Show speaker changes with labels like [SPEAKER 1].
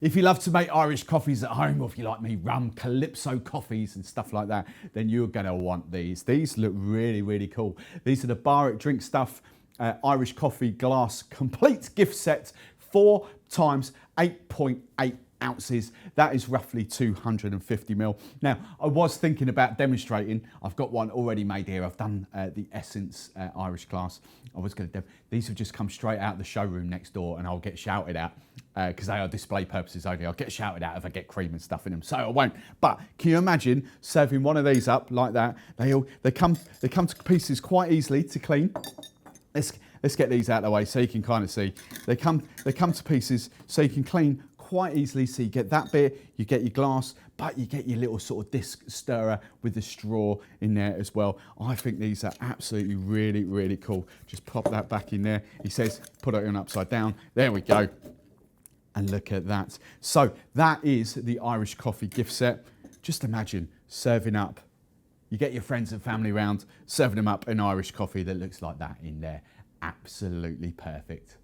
[SPEAKER 1] If you love to make Irish coffees at home, or if you like me, rum, calypso coffees and stuff like that, then you're gonna want these. These look really, really cool. These are the Bar at Drinkstuff Irish coffee glass complete gift set, 4 times 8.8 ounces. That is roughly 250 ml. Now, I was thinking about demonstrating. I've got one already made here. I've done the Essence Irish glass. I was going to, these have just come straight out of the showroom next door, and I'll get shouted at because they are display purposes only. I'll get shouted at if I get cream and stuff in them, so I won't. But can you imagine serving one of these up like that? They come to pieces quite easily to clean. Let's get these out of the way so you can kind of see. They come to pieces so you can clean quite easily. So you get that bit, you get your glass, but you get your little sort of disc stirrer with the straw in there as well. I think these are absolutely really, really cool. Just pop that back in there. He says, put it on upside down. There we go. And look at that. So that is the Irish coffee gift set. Just imagine serving up. You get your friends and family round, serving them up an Irish coffee that looks like that in there. Absolutely perfect.